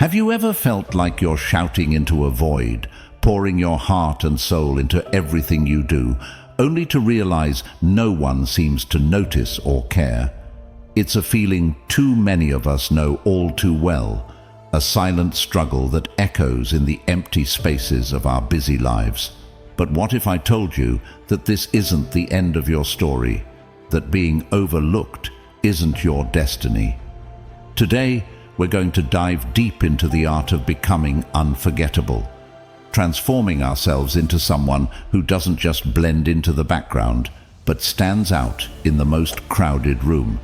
Have you ever felt like you're shouting into a void, pouring your heart and soul into everything you do, only to realize no one seems to notice or care? It's a feeling too many of us know all too well, a silent struggle that echoes in the empty spaces of our busy lives. But what if I told you that this isn't the end of your story, that being overlooked isn't your destiny? Today, we're going to dive deep into the art of becoming unforgettable, transforming ourselves into someone who doesn't just blend into the background, but stands out in the most crowded room.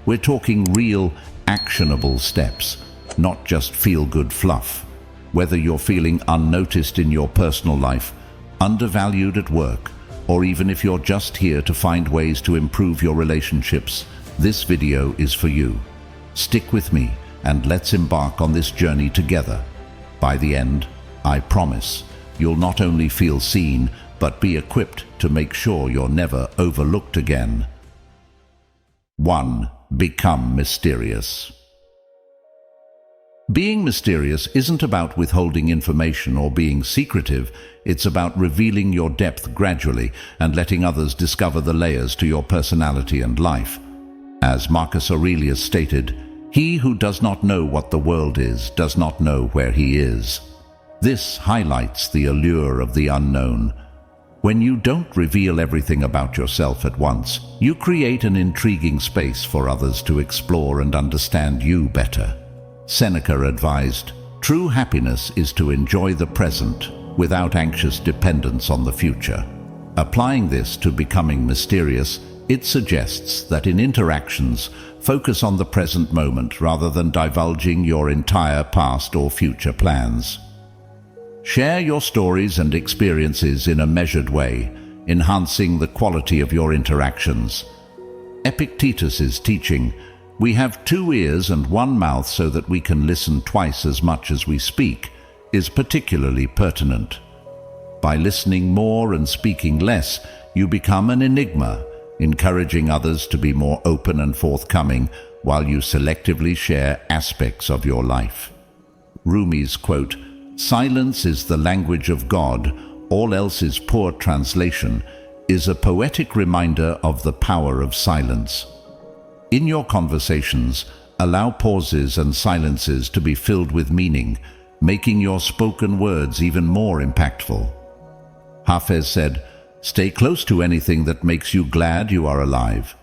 We're talking real, actionable steps, not just feel-good fluff. Whether you're feeling unnoticed in your personal life, undervalued at work, or even if you're just here to find ways to improve your relationships, this video is for you. Stick with me and let's embark on this journey together. By the end, I promise, you'll not only feel seen, but be equipped to make sure you're never overlooked again. 1. Become mysterious. Being mysterious isn't about withholding information or being secretive. It's about revealing your depth gradually and letting others discover the layers to your personality and life. As Marcus Aurelius stated, "He who does not know what the world is does not know where he is." This highlights the allure of the unknown. When you don't reveal everything about yourself at once, you create an intriguing space for others to explore and understand you better. Seneca advised, "True happiness is to enjoy the present without anxious dependence on the future." Applying this to becoming mysterious, it suggests that in interactions, focus on the present moment rather than divulging your entire past or future plans. Share your stories and experiences in a measured way, enhancing the quality of your interactions. Epictetus's teaching, "We have 2 ears and 1 mouth so that we can listen twice as much as we speak," is particularly pertinent. By listening more and speaking less, you become an enigma, encouraging others to be more open and forthcoming while you selectively share aspects of your life. Rumi's quote, "Silence is the language of God, all else is poor translation," is a poetic reminder of the power of silence. In your conversations, allow pauses and silences to be filled with meaning, making your spoken words even more impactful. Hafez said, "Stay close to anything that makes you glad you are alive."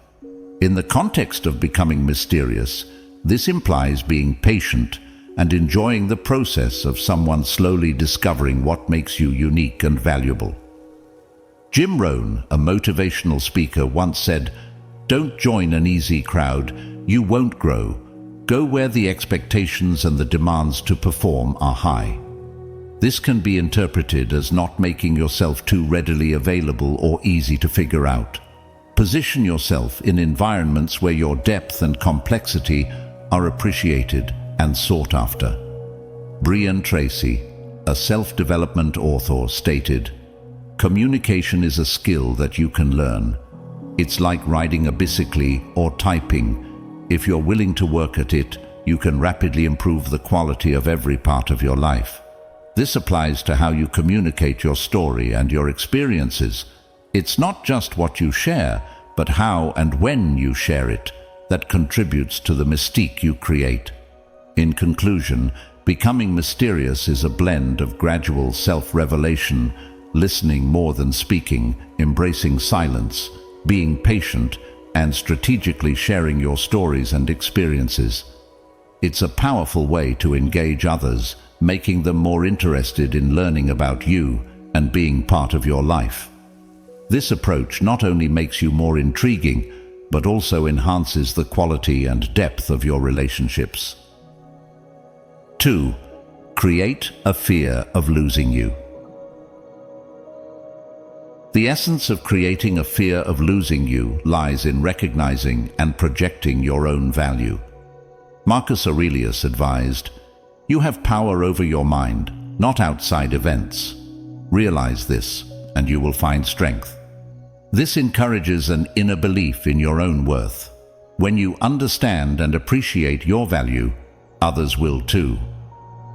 In the context of becoming mysterious, this implies being patient and enjoying the process of someone slowly discovering what makes you unique and valuable. Jim Rohn, a motivational speaker, once said, "Don't join an easy crowd, you won't grow. Go where the expectations and the demands to perform are high." This can be interpreted as not making yourself too readily available or easy to figure out. Position yourself in environments where your depth and complexity are appreciated and sought after. Brian Tracy, a self-development author, stated, "Communication is a skill that you can learn. It's like riding a bicycle or typing. If you're willing to work at it, you can rapidly improve the quality of every part of your life." This applies to how you communicate your story and your experiences. It's not just what you share, but how and when you share it that contributes to the mystique you create. In conclusion, becoming mysterious is a blend of gradual self-revelation, listening more than speaking, embracing silence, being patient, and strategically sharing your stories and experiences. It's a powerful way to engage others, making them more interested in learning about you and being part of your life. This approach not only makes you more intriguing, but also enhances the quality and depth of your relationships. 2. Create a fear of losing you. The essence of creating a fear of losing you lies in recognizing and projecting your own value. Marcus Aurelius advised, "You have power over your mind, not outside events. Realize this, and you will find strength." This encourages an inner belief in your own worth. When you understand and appreciate your value, others will too.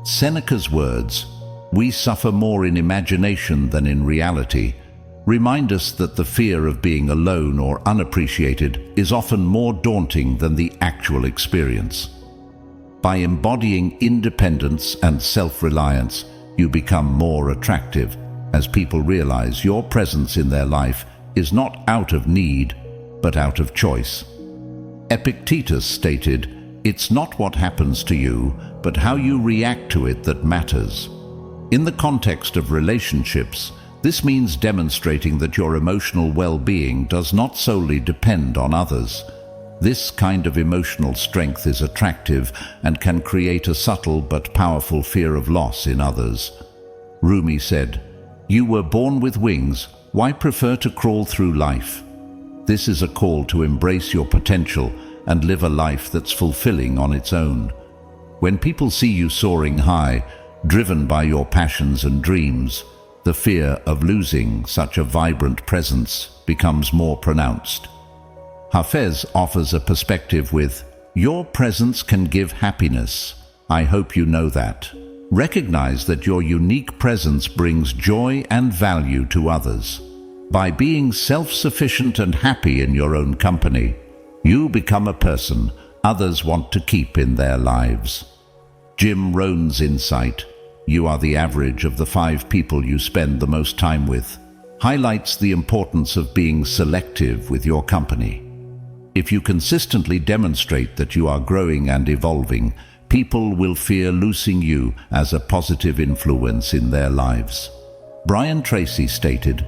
Seneca's words, "We suffer more in imagination than in reality," remind us that the fear of being alone or unappreciated is often more daunting than the actual experience. By embodying independence and self-reliance, you become more attractive as people realize your presence in their life is not out of need, but out of choice. Epictetus stated, "It's not what happens to you, but how you react to it that matters." In the context of relationships, this means demonstrating that your emotional well-being does not solely depend on others. This kind of emotional strength is attractive and can create a subtle but powerful fear of loss in others. Rumi said, "You were born with wings, why prefer to crawl through life?" This is a call to embrace your potential and live a life that's fulfilling on its own. When people see you soaring high, driven by your passions and dreams, the fear of losing such a vibrant presence becomes more pronounced. Hafez offers a perspective with, "Your presence can give happiness. I hope you know that. Recognize that your unique presence brings joy and value to others. By being self-sufficient and happy in your own company, you become a person others want to keep in their lives." Jim Rohn's insight, "You are the average of the 5 people you spend the most time with," highlights the importance of being selective with your company. If you consistently demonstrate that you are growing and evolving, people will fear losing you as a positive influence in their lives. Brian Tracy stated,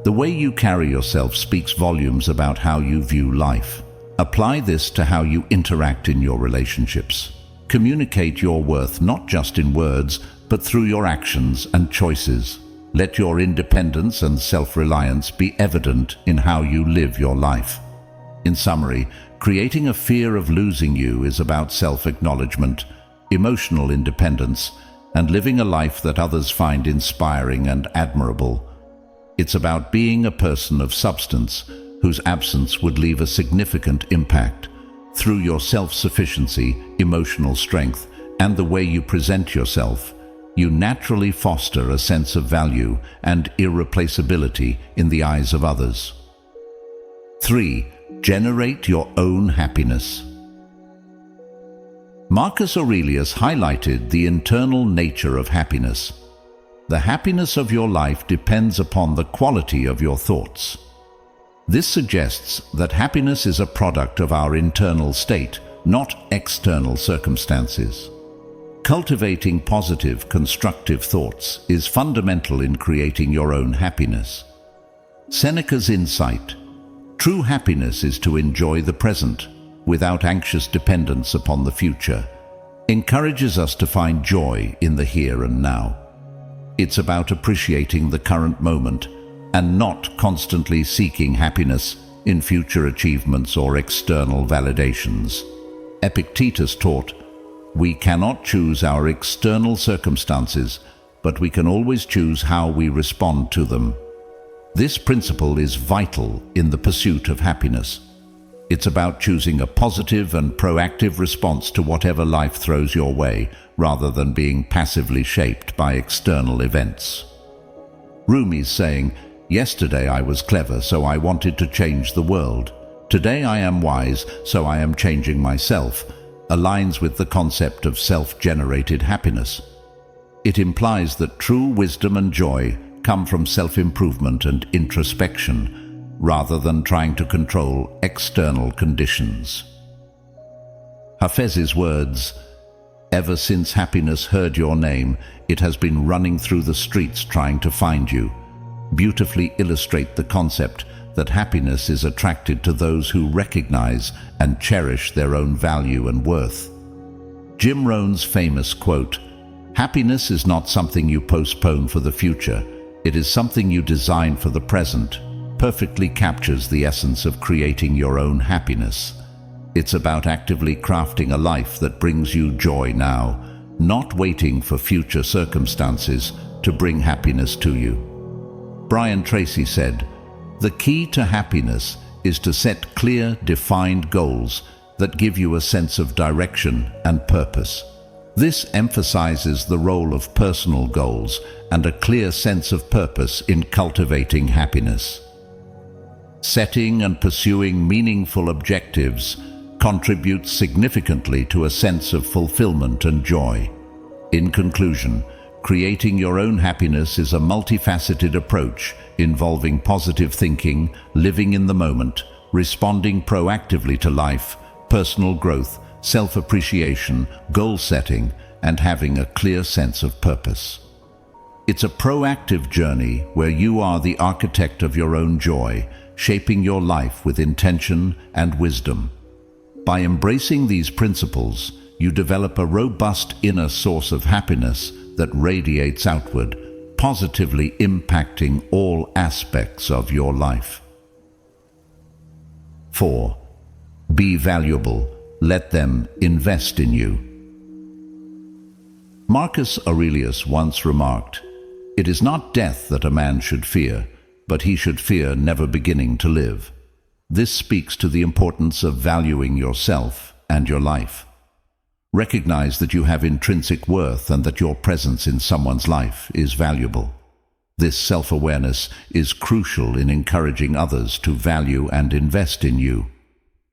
"The way you carry yourself speaks volumes about how you view life. Apply this to how you interact in your relationships. Communicate your worth not just in words, but through your actions and choices. Let your independence and self-reliance be evident in how you live your life." In summary, creating a fear of losing you is about self-acknowledgement, emotional independence, and living a life that others find inspiring and admirable. It's about being a person of substance whose absence would leave a significant impact. Through your self-sufficiency, emotional strength, and the way you present yourself, you naturally foster a sense of value and irreplaceability in the eyes of others. 3. Generate your own happiness. Marcus Aurelius highlighted the internal nature of happiness. The happiness of your life depends upon the quality of your thoughts. This suggests that happiness is a product of our internal state, not external circumstances. Cultivating positive, constructive thoughts is fundamental in creating your own happiness. Seneca's insight, "True happiness is to enjoy the present, without anxious dependence upon the future," encourages us to find joy in the here and now. It's about appreciating the current moment and not constantly seeking happiness in future achievements or external validations. Epictetus taught, "We cannot choose our external circumstances, but we can always choose how we respond to them." This principle is vital in the pursuit of happiness. It's about choosing a positive and proactive response to whatever life throws your way, rather than being passively shaped by external events. Rumi's saying, "Yesterday I was clever, so I wanted to change the world. Today I am wise, so I am changing myself," aligns with the concept of self-generated happiness. It implies that true wisdom and joy come from self-improvement and introspection, rather than trying to control external conditions. Hafez's words, "Ever since happiness heard your name, it has been running through the streets trying to find you," beautifully illustrate the concept that happiness is attracted to those who recognize and cherish their own value and worth. Jim Rohn's famous quote, "Happiness is not something you postpone for the future, it is something you design for the present," perfectly captures the essence of creating your own happiness. It's about actively crafting a life that brings you joy now, not waiting for future circumstances to bring happiness to you. Brian Tracy said, "The key to happiness is to set clear, defined goals that give you a sense of direction and purpose. This emphasizes the role of personal goals and a clear sense of purpose in cultivating happiness. Setting and pursuing meaningful objectives contributes significantly to a sense of fulfillment and joy. In conclusion, creating your own happiness is a multifaceted approach involving positive thinking, living in the moment, responding proactively to life, personal growth, self-appreciation, goal setting, and having a clear sense of purpose. It's a proactive journey where you are the architect of your own joy, shaping your life with intention and wisdom. By embracing these principles, you develop a robust inner source of happiness that radiates outward, positively impacting all aspects of your life. 4. Be valuable. Let them invest in you. Marcus Aurelius once remarked, "It is not death that a man should fear, but he should fear never beginning to live." This speaks to the importance of valuing yourself and your life. Recognize that you have intrinsic worth and that your presence in someone's life is valuable. This self-awareness is crucial in encouraging others to value and invest in you.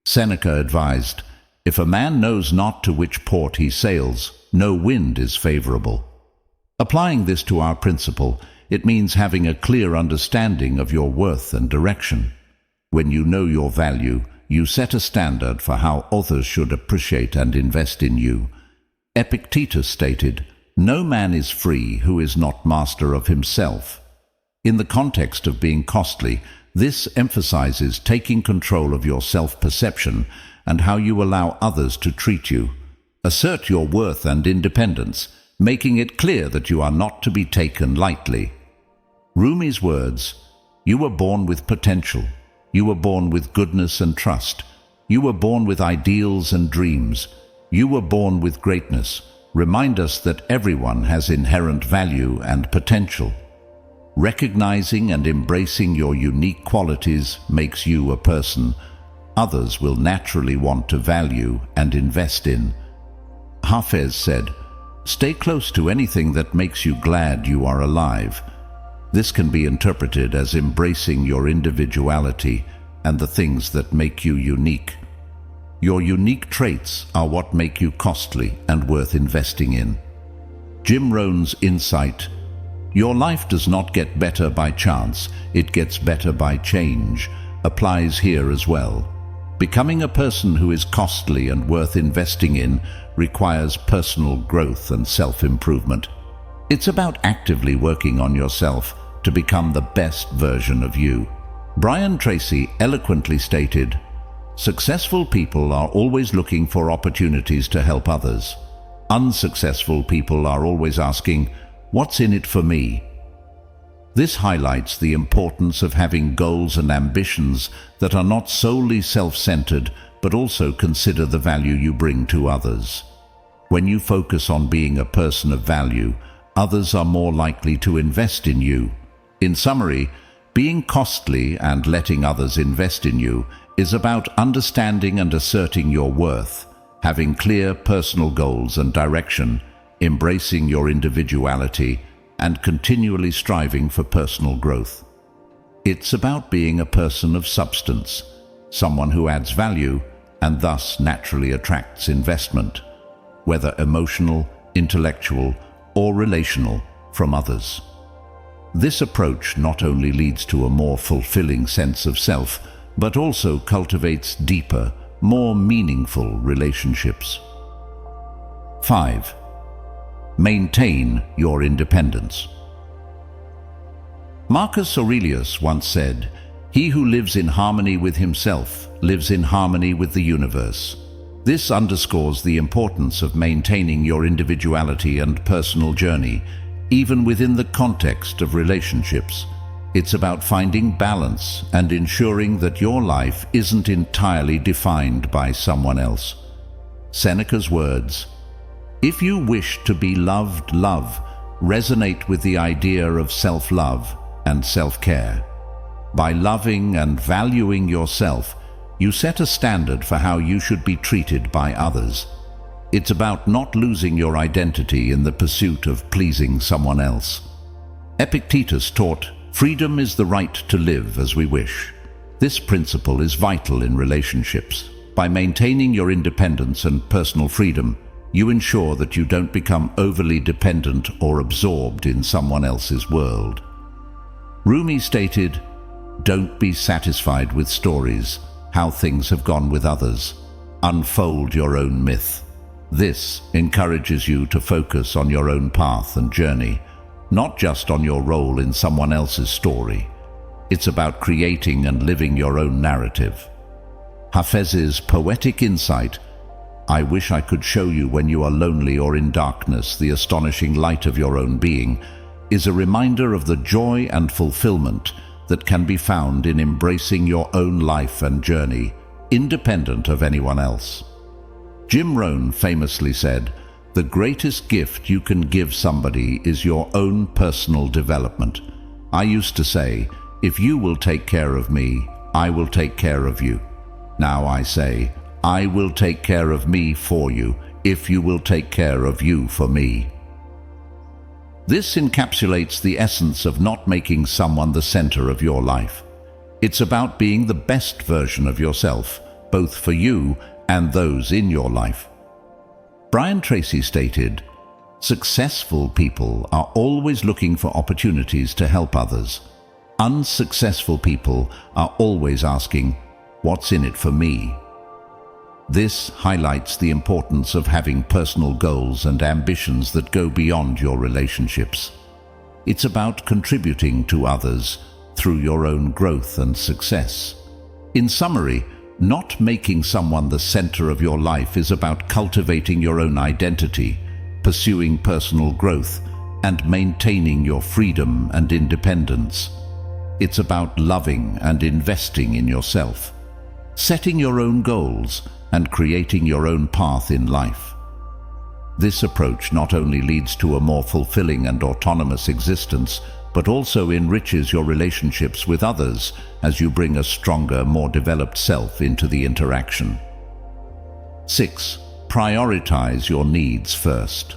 Seneca advised, "If a man knows not to which port he sails, no wind is favorable." Applying this to our principle, it means having a clear understanding of your worth and direction. When you know your value, you set a standard for how others should appreciate and invest in you. Epictetus stated, "No man is free who is not master of himself." In the context of being costly, this emphasizes taking control of your self-perception and how you allow others to treat you. Assert your worth and independence, making it clear that you are not to be taken lightly. Rumi's words, "You were born with potential. You were born with goodness and trust. You were born with ideals and dreams. You were born with greatness," remind us that everyone has inherent value and potential. Recognizing and embracing your unique qualities makes you a person others will naturally want to value and invest in. Hafez said, "Stay close to anything that makes you glad you are alive." This can be interpreted as embracing your individuality and the things that make you unique. Your unique traits are what make you costly and worth investing in. Jim Rohn's insight, "Your life does not get better by chance, it gets better by change," applies here as well. Becoming a person who is costly and worth investing in requires personal growth and self-improvement. It's about actively working on yourself to become the best version of you. Brian Tracy eloquently stated, "Successful people are always looking for opportunities to help others. Unsuccessful people are always asking, 'What's in it for me?'" This highlights the importance of having goals and ambitions that are not solely self-centered, but also consider the value you bring to others. When you focus on being a person of value, others are more likely to invest in you. In summary, being costly and letting others invest in you is about understanding and asserting your worth, having clear personal goals and direction, embracing your individuality, and continually striving for personal growth. It's about being a person of substance, someone who adds value and thus naturally attracts investment, whether emotional, intellectual, or relational, from others. This approach not only leads to a more fulfilling sense of self, but also cultivates deeper, more meaningful relationships. 5. Maintain your independence. Marcus Aurelius once said, "He who lives in harmony with himself lives in harmony with the universe." This underscores the importance of maintaining your individuality and personal journey, even within the context of relationships. It's about finding balance and ensuring that your life isn't entirely defined by someone else. Seneca's words, "If you wish to be loved, love," resonate with the idea of self-love and self-care. By loving and valuing yourself, you set a standard for how you should be treated by others. It's about not losing your identity in the pursuit of pleasing someone else. Epictetus taught, "Freedom is the right to live as we wish." This principle is vital in relationships. By maintaining your independence and personal freedom, you ensure that you don't become overly dependent or absorbed in someone else's world. Rumi stated, "Don't be satisfied with stories, how things have gone with others. Unfold your own myth." This encourages you to focus on your own path and journey, not just on your role in someone else's story. It's about creating and living your own narrative. Hafez's poetic insight, "I wish I could show you when you are lonely or in darkness the astonishing light of your own being," is a reminder of the joy and fulfillment that can be found in embracing your own life and journey, independent of anyone else. Jim Rohn famously said, "The greatest gift you can give somebody is your own personal development." I used to say, "If you will take care of me, I will take care of you." Now I say, "I will take care of me for you, if you will take care of you for me." This encapsulates the essence of not making someone the center of your life. It's about being the best version of yourself, both for you and those in your life. Brian Tracy stated, "Successful people are always looking for opportunities to help others. Unsuccessful people are always asking, 'What's in it for me?'" This highlights the importance of having personal goals and ambitions that go beyond your relationships. It's about contributing to others through your own growth and success. In summary, not making someone the center of your life is about cultivating your own identity, pursuing personal growth, and maintaining your freedom and independence. It's about loving and investing in yourself, setting your own goals, and creating your own path in life. This approach not only leads to a more fulfilling and autonomous existence, but also enriches your relationships with others as you bring a stronger, more developed self into the interaction. 6. Prioritize your needs first.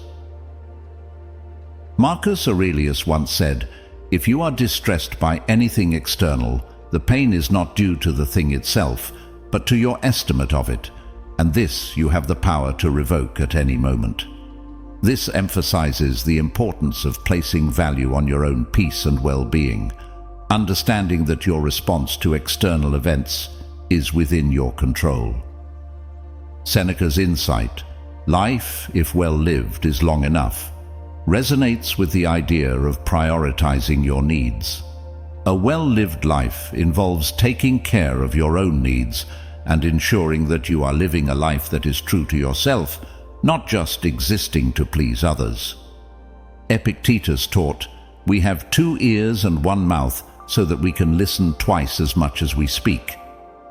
Marcus Aurelius once said, "If you are distressed by anything external, the pain is not due to the thing itself, but to your estimate of it, and this you have the power to revoke at any moment." This emphasizes the importance of placing value on your own peace and well-being, understanding that your response to external events is within your control. Seneca's insight, "Life, if well lived, is long enough," resonates with the idea of prioritizing your needs. A well-lived life involves taking care of your own needs and ensuring that you are living a life that is true to yourself, not just existing to please others. Epictetus taught, "We have 2 ears and 1 mouth so that we can listen twice as much as we speak."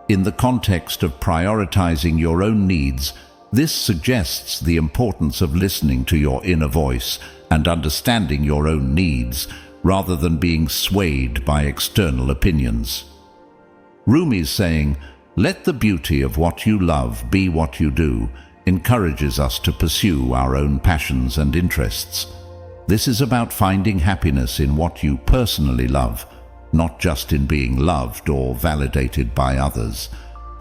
In the context of prioritizing your own needs, this suggests the importance of listening to your inner voice and understanding your own needs, rather than being swayed by external opinions. Rumi's saying, "Let the beauty of what you love be what you do," encourages us to pursue our own passions and interests. This is about finding happiness in what you personally love, not just in being loved or validated by others.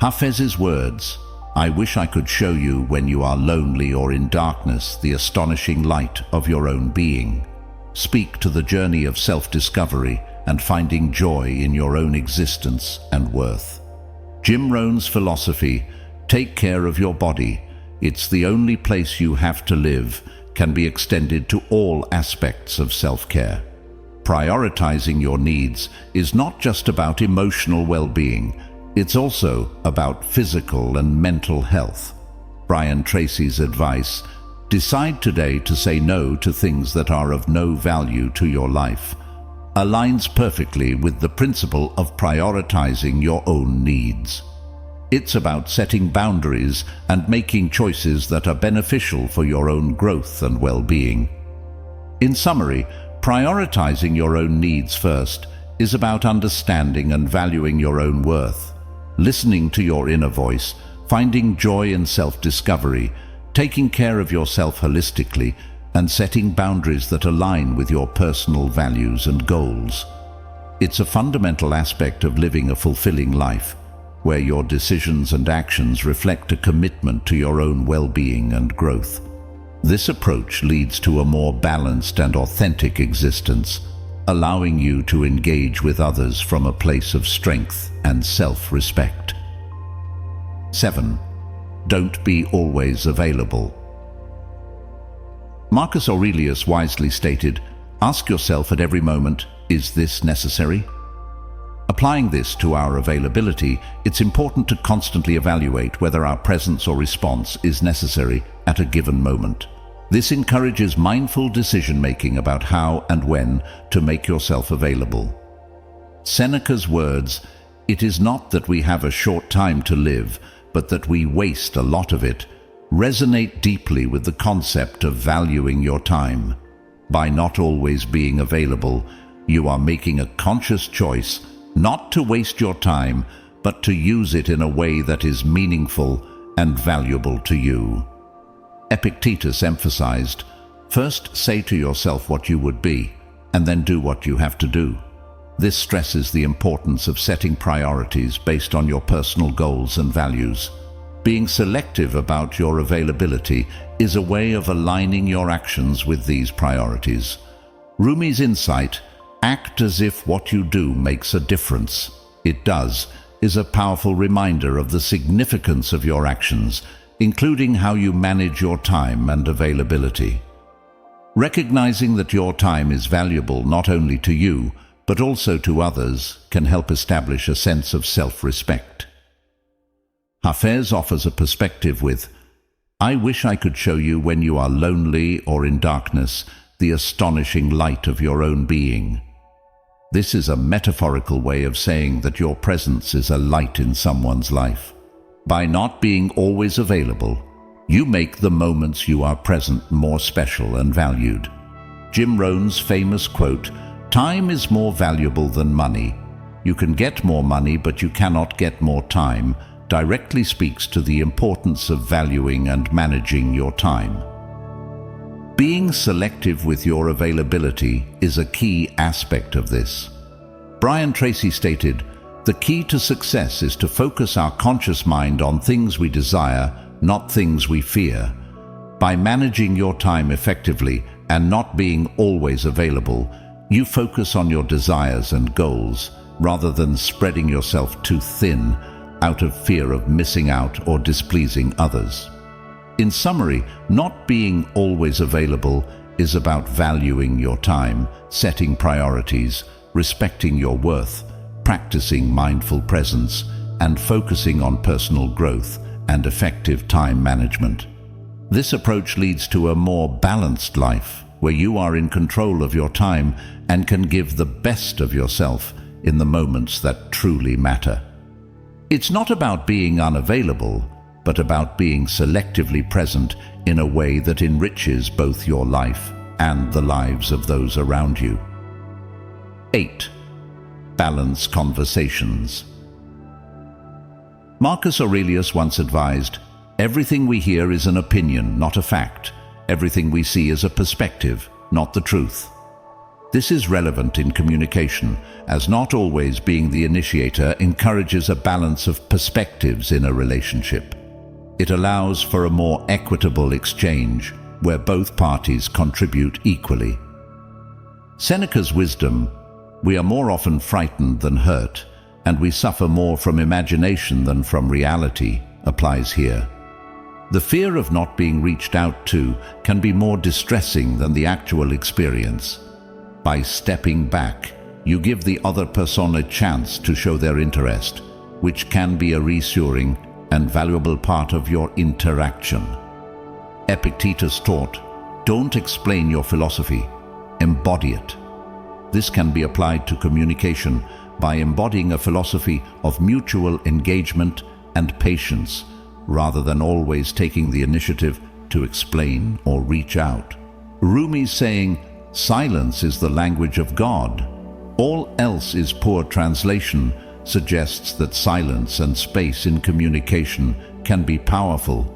Hafez's words, "I wish I could show you when you are lonely or in darkness the astonishing light of your own being," speak to the journey of self-discovery and finding joy in your own existence and worth. Jim Rohn's philosophy, "Take care of your body. It's the only place you have to live," can be extended to all aspects of self-care. Prioritizing your needs is not just about emotional well-being, it's also about physical and mental health. Brian Tracy's advice, "Decide today to say no to things that are of no value to your life," aligns perfectly with the principle of prioritizing your own needs. It's about setting boundaries and making choices that are beneficial for your own growth and well-being. In summary, prioritizing your own needs first is about understanding and valuing your own worth, listening to your inner voice, finding joy in self-discovery, taking care of yourself holistically and setting boundaries that align with your personal values and goals. It's a fundamental aspect of living a fulfilling life, where your decisions and actions reflect a commitment to your own well-being and growth. This approach leads to a more balanced and authentic existence, allowing you to engage with others from a place of strength and self-respect. 7. Don't be always available. Marcus Aurelius wisely stated, "Ask yourself at every moment, is this necessary?" Applying this to our availability, it's important to constantly evaluate whether our presence or response is necessary at a given moment. This encourages mindful decision-making about how and when to make yourself available. Seneca's words, "It is not that we have a short time to live, but that we waste a lot of it," resonate deeply with the concept of valuing your time. By not always being available, you are making a conscious choice not to waste your time, but to use it in a way that is meaningful and valuable to you. Epictetus emphasized, "First say to yourself what you would be, and then do what you have to do." This stresses the importance of setting priorities based on your personal goals and values. Being selective about your availability is a way of aligning your actions with these priorities. Rumi's insight, "Act as if what you do makes a difference. It does," is a powerful reminder of the significance of your actions, including how you manage your time and availability. Recognizing that your time is valuable not only to you, but also to others, can help establish a sense of self-respect. Hafez offers a perspective with, "I wish I could show you when you are lonely or in darkness the astonishing light of your own being." This is a metaphorical way of saying that your presence is a light in someone's life. By not being always available, you make the moments you are present more special and valued. Jim Rohn's famous quote, "Time is more valuable than money. You can get more money, but you cannot get more time," directly speaks to the importance of valuing and managing your time. Being selective with your availability is a key aspect of this. Brian Tracy stated, "The key to success is to focus our conscious mind on things we desire, not things we fear." By managing your time effectively and not being always available, you focus on your desires and goals, rather than spreading yourself too thin out of fear of missing out or displeasing others. In summary, not being always available is about valuing your time, setting priorities, respecting your worth, practicing mindful presence, and focusing on personal growth and effective time management. This approach leads to a more balanced life, where you are in control of your time and can give the best of yourself in the moments that truly matter. It's not about being unavailable, but about being selectively present in a way that enriches both your life and the lives of those around you. 8. Balance conversations. Marcus Aurelius once advised, "Everything we hear is an opinion, not a fact. Everything we see is a perspective, not the truth." This is relevant in communication, as not always being the initiator encourages a balance of perspectives in a relationship. It allows for a more equitable exchange, where both parties contribute equally. Seneca's wisdom, "We are more often frightened than hurt, and we suffer more from imagination than from reality," applies here. The fear of not being reached out to can be more distressing than the actual experience. By stepping back, you give the other person a chance to show their interest, which can be a reassuring and valuable part of your interaction. Epictetus taught, "Don't explain your philosophy, embody it." This can be applied to communication by embodying a philosophy of mutual engagement and patience, rather than always taking the initiative to explain or reach out. Rumi's saying, "Silence is the language of God. All else is poor translation," suggests that silence and space in communication can be powerful.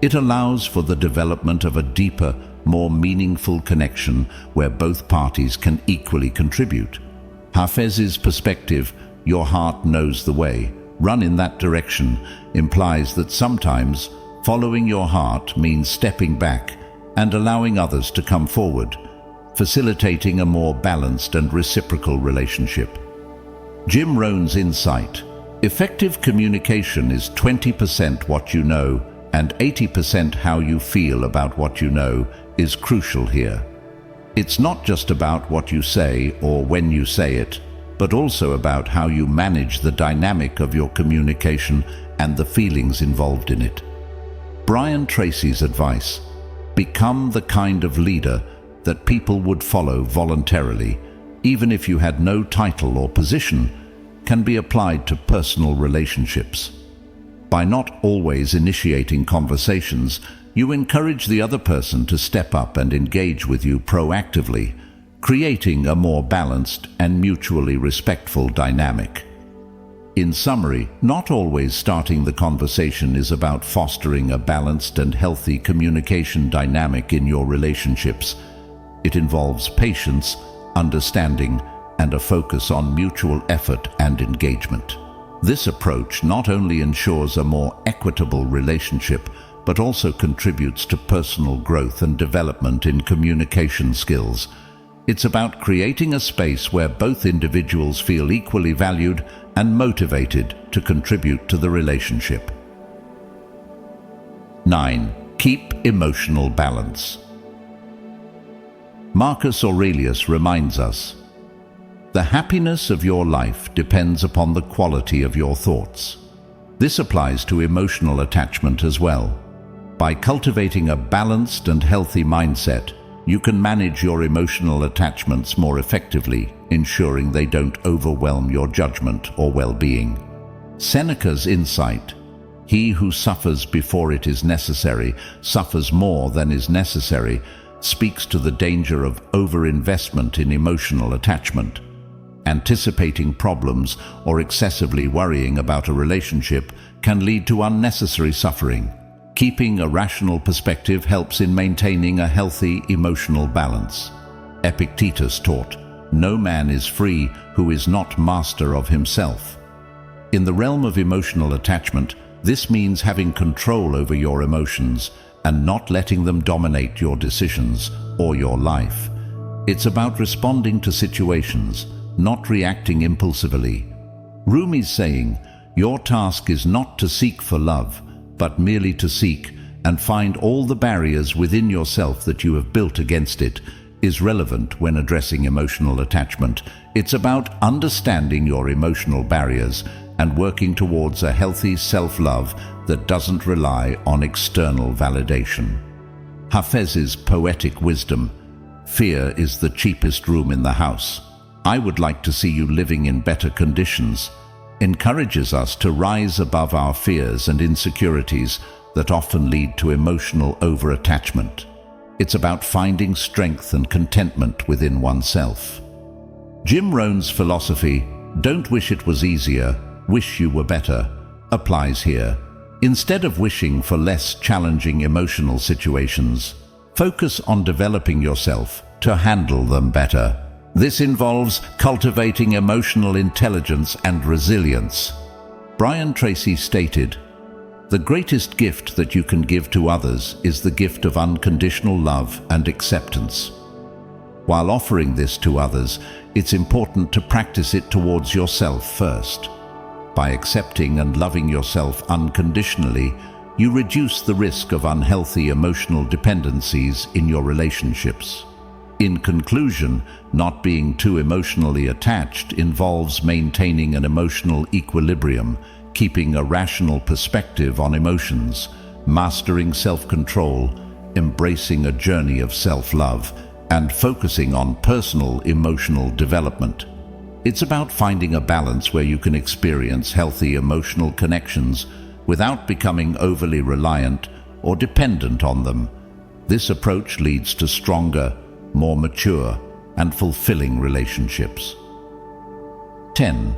It allows for the development of a deeper, more meaningful connection where both parties can equally contribute. Hafez's perspective, "Your heart knows the way, run in that direction," implies that sometimes following your heart means stepping back and allowing others to come forward, facilitating a more balanced and reciprocal relationship. Jim Rohn's insight: effective communication is 20% what you know and 80% how you feel about what you know, is crucial here. It's not just about what you say or when you say it, but also about how you manage the dynamic of your communication and the feelings involved in it. Brian Tracy's advice: become the kind of leader that people would follow voluntarily, even if you had no title or position, can be applied to personal relationships. By not always initiating conversations, you encourage the other person to step up and engage with you proactively, creating a more balanced and mutually respectful dynamic. In summary, not always starting the conversation is about fostering a balanced and healthy communication dynamic in your relationships. It involves patience, understanding, and a focus on mutual effort and engagement. This approach not only ensures a more equitable relationship, but also contributes to personal growth and development in communication skills. It's about creating a space where both individuals feel equally valued and motivated to contribute to the relationship. 9. Keep emotional balance. Marcus Aurelius reminds us, "The happiness of your life depends upon the quality of your thoughts." This applies to emotional attachment as well. By cultivating a balanced and healthy mindset, you can manage your emotional attachments more effectively, ensuring they don't overwhelm your judgment or well-being. Seneca's insight: "He who suffers before it is necessary suffers more than is necessary," speaks to the danger of overinvestment in emotional attachment. Anticipating problems or excessively worrying about a relationship can lead to unnecessary suffering. Keeping a rational perspective helps in maintaining a healthy emotional balance. Epictetus taught, "No man is free who is not master of himself." In the realm of emotional attachment, this means having control over your emotions and not letting them dominate your decisions or your life. It's about responding to situations, not reacting impulsively. Rumi's saying, "Your task is not to seek for love, but merely to seek and find all the barriers within yourself that you have built against it," is relevant when addressing emotional attachment. It's about understanding your emotional barriers and working towards a healthy self-love that doesn't rely on external validation. Hafez's poetic wisdom: "Fear is the cheapest room in the house. I would like to see you living in better conditions," encourages us to rise above our fears and insecurities that often lead to emotional over-attachment. It's about finding strength and contentment within oneself. Jim Rohn's philosophy, "Don't wish it was easier, wish you were better," applies here. Instead of wishing for less challenging emotional situations, focus on developing yourself to handle them better. This involves cultivating emotional intelligence and resilience. Brian Tracy stated, "The greatest gift that you can give to others is the gift of unconditional love and acceptance. While offering this to others, it's important to practice it towards yourself first. By accepting and loving yourself unconditionally, you reduce the risk of unhealthy emotional dependencies in your relationships." In conclusion, not being too emotionally attached involves maintaining an emotional equilibrium, keeping a rational perspective on emotions, mastering self-control, embracing a journey of self-love, and focusing on personal emotional development. It's about finding a balance where you can experience healthy emotional connections without becoming overly reliant or dependent on them. This approach leads to stronger, more mature, and fulfilling relationships. 10.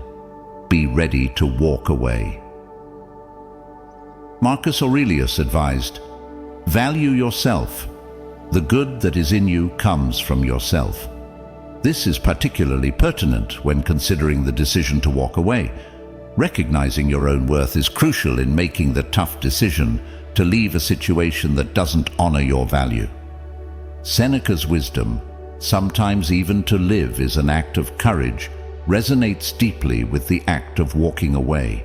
Be ready to walk away. Marcus Aurelius advised, Value yourself. The good that is in you comes from yourself. This is particularly pertinent when considering the decision to walk away. Recognizing your own worth is crucial in making the tough decision to leave a situation that doesn't honor your value. Seneca's wisdom, sometimes even to live is an act of courage, resonates deeply with the act of walking away.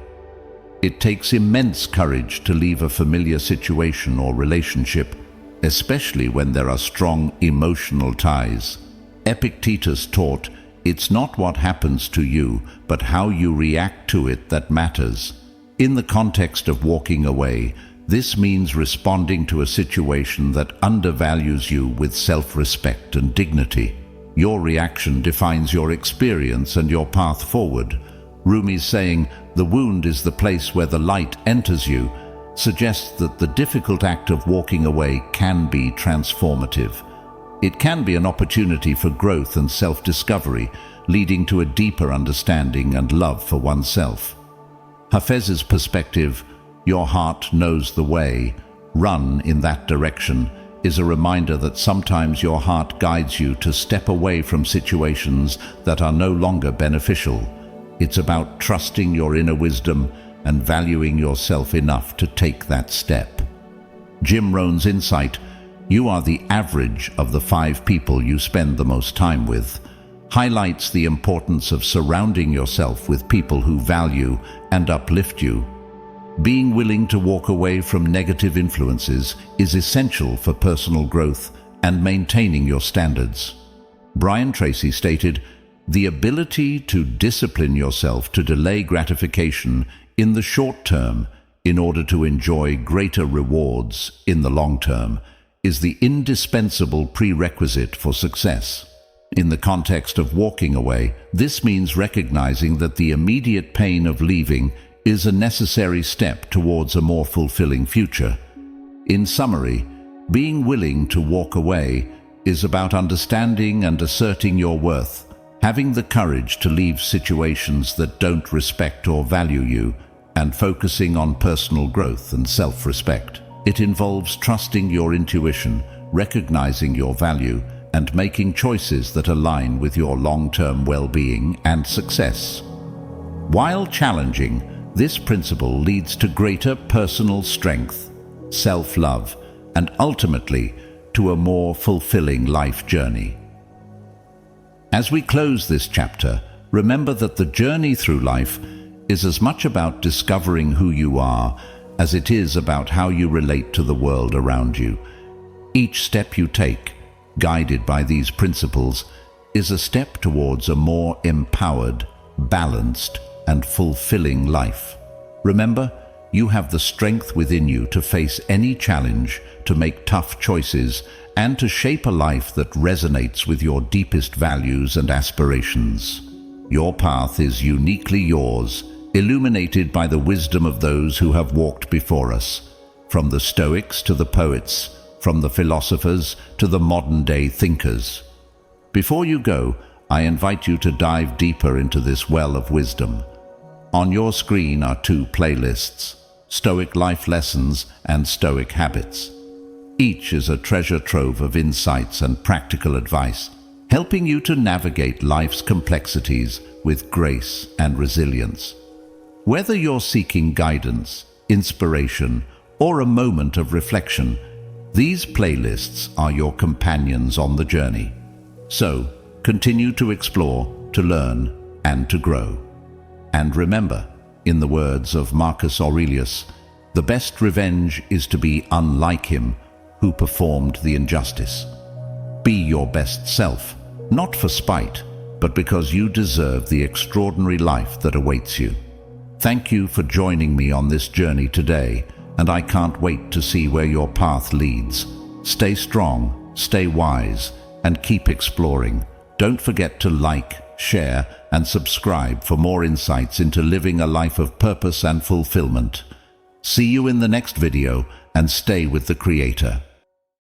It takes immense courage to leave a familiar situation or relationship, especially when there are strong emotional ties. Epictetus taught, "It's not what happens to you, but how you react to it that matters." In the context of walking away, this means responding to a situation that undervalues you with self-respect and dignity. Your reaction defines your experience and your path forward. Rumi's saying, "The wound is the place where the light enters you," suggests that the difficult act of walking away can be transformative. It can be an opportunity for growth and self-discovery, leading to a deeper understanding and love for oneself. Hafez's perspective, "Your heart knows the way, run in that direction," is a reminder that sometimes your heart guides you to step away from situations that are no longer beneficial. It's about trusting your inner wisdom and valuing yourself enough to take that step. Jim Rohn's insight, "You are the average of the 5 people you spend the most time with," highlights the importance of surrounding yourself with people who value and uplift you. Being willing to walk away from negative influences is essential for personal growth and maintaining your standards. Brian Tracy stated, "The ability to discipline yourself to delay gratification in the short term in order to enjoy greater rewards in the long term is the indispensable prerequisite for success." In the context of walking away, this means recognizing that the immediate pain of leaving is a necessary step towards a more fulfilling future. In summary, being willing to walk away is about understanding and asserting your worth, having the courage to leave situations that don't respect or value you, and focusing on personal growth and self-respect. It involves trusting your intuition, recognizing your value, and making choices that align with your long-term well-being and success. While challenging, this principle leads to greater personal strength, self-love, and ultimately to a more fulfilling life journey. As we close this chapter, remember that the journey through life is as much about discovering who you are as it is about how you relate to the world around you. Each step you take, guided by these principles, is a step towards a more empowered, balanced, and fulfilling life. Remember, you have the strength within you to face any challenge, to make tough choices, and to shape a life that resonates with your deepest values and aspirations. Your path is uniquely yours, illuminated by the wisdom of those who have walked before us, from the Stoics to the poets, from the philosophers to the modern-day thinkers. Before you go, I invite you to dive deeper into this well of wisdom. On your screen are 2 playlists, Stoic Life Lessons and Stoic Habits. Each is a treasure trove of insights and practical advice, helping you to navigate life's complexities with grace and resilience. Whether you're seeking guidance, inspiration, or a moment of reflection, these playlists are your companions on the journey. So, continue to explore, to learn, and to grow. And remember, in the words of Marcus Aurelius, the best revenge is to be unlike him who performed the injustice. Be your best self, not for spite, but because you deserve the extraordinary life that awaits you. Thank you for joining me on this journey today, and I can't wait to see where your path leads. Stay strong, stay wise, and keep exploring. Don't forget to like, share, and subscribe for more insights into living a life of purpose and fulfillment. See you in the next video, and stay with the Creator.